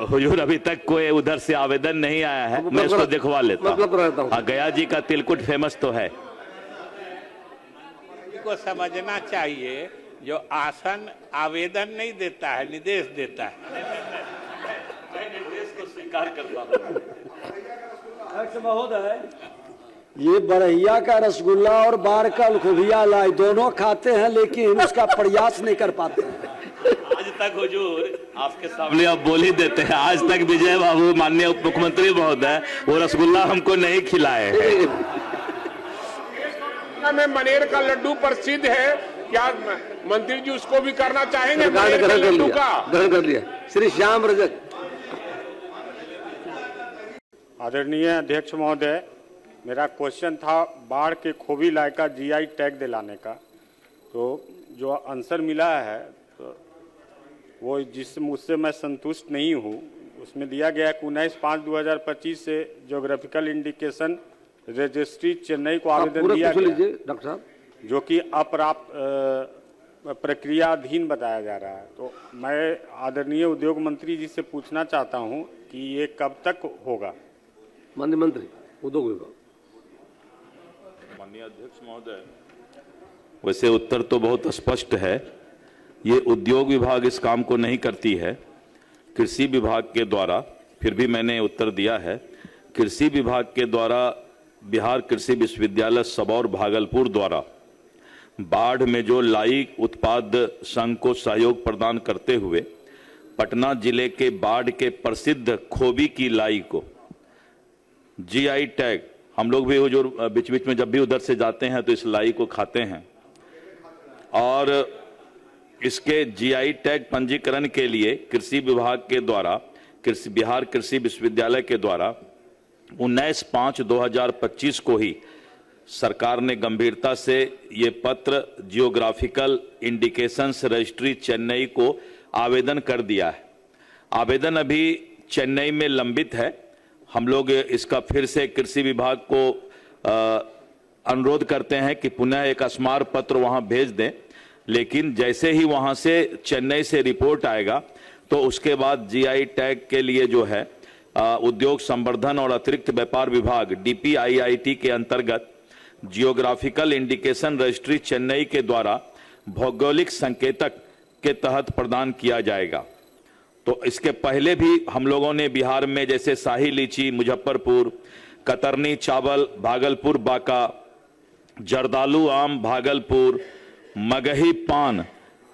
हुजूर अभी तक कोई उधर से आवेदन नहीं आया है, मैं इसको दिखवा लेता हूँ। हाँ, गया जी का तिलकुट फेमस तो है। को समझना चाहिए, जो आसन आवेदन नहीं देता है, निर्देश देता है। निर्देश को स्वीकार करता हूँ। महोदय, ये बरहिया का रसगुल्ला और बार का लखुभिया लाई दोनों खाते हैं, लेकिन उसका प्रयास नहीं कर पाते हैं। आज तक हुजूर आपके सामने आप बोल ही देते हैं, आज तक विजय बाबू माननीय उप मुख्यमंत्री महोदय वो रसगुल्ला हमको नहीं खिलाए हैं। में मनेर का लड्डू प्रसिद्ध है, क्या मंत्री जी उसको भी करना चाहेंगे? ग्रहण कर लिया। श्री श्याम रजक। आदरणीय अध्यक्ष महोदय, मेरा क्वेश्चन था बाढ़ के खोबी लाय का जीआई टैग दिलाने का। तो जो आंसर मिला है तो वो मुझसे मैं संतुष्ट नहीं हूँ। उसमें दिया गया है कि 19/5/2025 से ज्योग्राफिकल इंडिकेशन रजिस्ट्री चेन्नई को आवेदन दिया गया, डॉक्टर साहब, जो कि अप्राप्त प्रक्रियाधीन बताया जा रहा है। तो मैं आदरणीय उद्योग मंत्री जी से पूछना चाहता हूं कि ये कब तक होगा? माननीय मंत्री उद्योग विभाग। माननीय अध्यक्ष महोदय, वैसे उत्तर तो बहुत स्पष्ट है। ये उद्योग विभाग इस काम को नहीं करती है, कृषि विभाग के द्वारा। फिर भी मैंने उत्तर दिया है। कृषि विभाग के द्वारा बिहार कृषि विश्वविद्यालय सबौर भागलपुर द्वारा बाढ़ में जो लाई उत्पाद संघ को सहयोग प्रदान करते हुए पटना जिले के बाढ़ के प्रसिद्ध खोबी की लाई को जीआई टैग, हम लोग भी हुजूर बीच बीच में जब भी उधर से जाते हैं तो इस लाई को खाते हैं, और इसके जीआई टैग पंजीकरण के लिए कृषि विभाग के द्वारा बिहार कृषि विश्वविद्यालय के द्वारा 19/5/2025 को ही सरकार ने गंभीरता से ये पत्र जियोग्राफिकल इंडिकेशंस रजिस्ट्री चेन्नई को आवेदन कर दिया है। आवेदन अभी चेन्नई में लंबित है। हम लोग इसका फिर से कृषि विभाग को अनुरोध करते हैं कि पुनः एक स्मार पत्र वहां भेज दें, लेकिन जैसे ही वहां से चेन्नई से रिपोर्ट आएगा तो उसके बाद जीआई टैग के लिए जो है उद्योग संवर्धन और अतिरिक्त व्यापार विभाग DPIIT के अंतर्गत जियोग्राफिकल इंडिकेशन रजिस्ट्री चेन्नई के द्वारा भौगोलिक संकेतक के तहत प्रदान किया जाएगा। तो इसके पहले भी हम लोगों ने बिहार में जैसे शाही लीची मुजफ्फरपुर, कतरनी चावल भागलपुर बांका, जर्दालू आम भागलपुर, मगही पान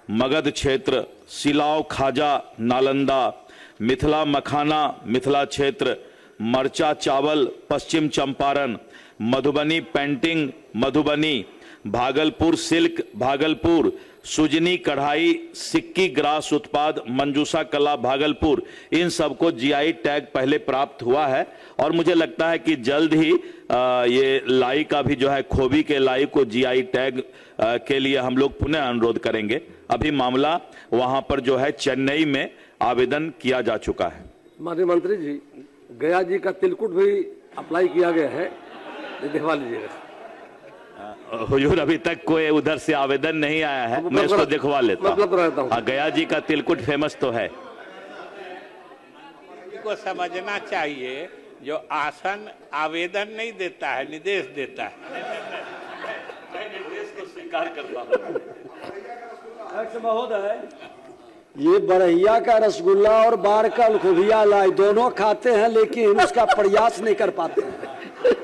मगध क्षेत्र, सिलाव खाजा नालंदा, मिथिला मखाना मिथिला क्षेत्र, मरचा चावल पश्चिम चंपारण, मधुबनी पेंटिंग मधुबनी, भागलपुर सिल्क भागलपुर, सुजनी कढ़ाई सिक्की ग्रास उत्पाद मंजूसा कला भागलपुर, इन सबको जीआई टैग पहले प्राप्त हुआ है। और मुझे लगता है कि जल्द ही ये लाई का भी जो है खोबी के लाई को जीआई टैग के लिए हम लोग पुनः अनुरोध करेंगे। अभी मामला वहां पर जो है चेन्नई में आवेदन किया जा चुका है। माननीय मंत्री जी, गया जी का तिलकुट भी अप्लाई किया गया है, दिखवा लीजिएगा। हुजूर अभी तक कोई उधर से आवेदन नहीं आया है, मैं इसको दिखवा लेता हूँ। हाँ, गया जी का तिलकुट फेमस तो है। को समझना चाहिए, जो आसन आवेदन नहीं देता है, निर्देश देता है। निर्देश को स्वीकार करता हूँ। महोदय, ये बरहिया का रसगुल्ला और बार का लखुभिया लाई दोनों खाते हैं, लेकिन उसका प्रयास नहीं कर पाते हैं।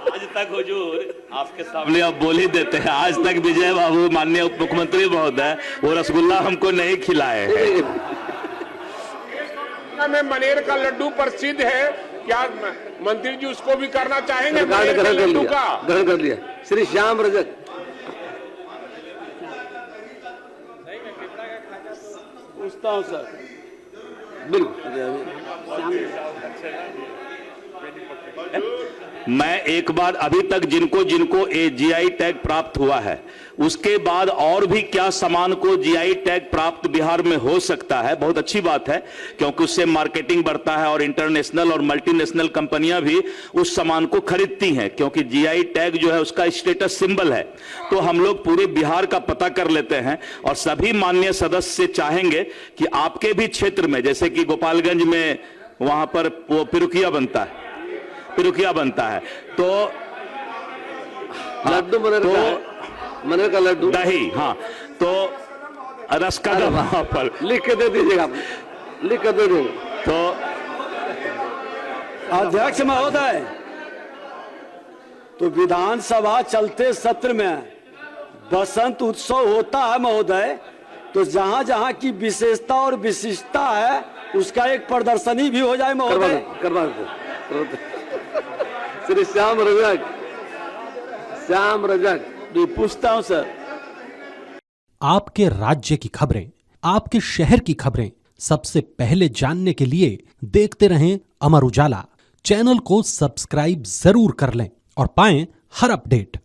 आज तक हुजूर आपके सामने आप बोल ही देते हैं, आज तक विजय बाबू माननीय उप मुख्यमंत्री महोदय वो रसगुल्ला हमको नहीं खिलाए हैं। में मनेर का लड्डू प्रसिद्ध है, क्या मंत्री जी उसको भी करना चाहेंगे? ग्रहण कर लिया। श्री श्याम रजक। पूछता हूँ सर, बिल्कुल मैं एक बार अभी तक जिनको जिनको जीआई टैग प्राप्त हुआ है उसके बाद और भी क्या सामान को जीआई टैग प्राप्त बिहार में हो सकता है, बहुत अच्छी बात है क्योंकि उससे मार्केटिंग बढ़ता है और इंटरनेशनल और मल्टीनेशनल कंपनियां भी उस सामान को खरीदती हैं क्योंकि जीआई टैग जो है उसका स्टेटस सिंबल है। तो हम लोग पूरे बिहार का पता कर लेते हैं और सभी माननीय सदस्य चाहेंगे कि आपके भी क्षेत्र में, जैसे कि गोपालगंज में वहां पर वो पिरुकिया बनता है तो लड्डू मटर का लड्डू दही, हाँ, तो रस का वहां पर लिख के दे दीजिएगा, लिख के दे देंगे। तो अध्यक्ष महोदय, तो विधानसभा चलते सत्र में बसंत उत्सव होता है महोदय, तो जहां जहां की विशेषता और विशिष्टता है उसका एक प्रदर्शनी भी हो जाए महोदय। करवा दो श्री श्याम रजक पूछता हूं सर। आपके राज्य की खबरें, आपके शहर की खबरें सबसे पहले जानने के लिए देखते रहें अमर उजाला। चैनल को सब्सक्राइब जरूर कर लें और पाएं हर अपडेट।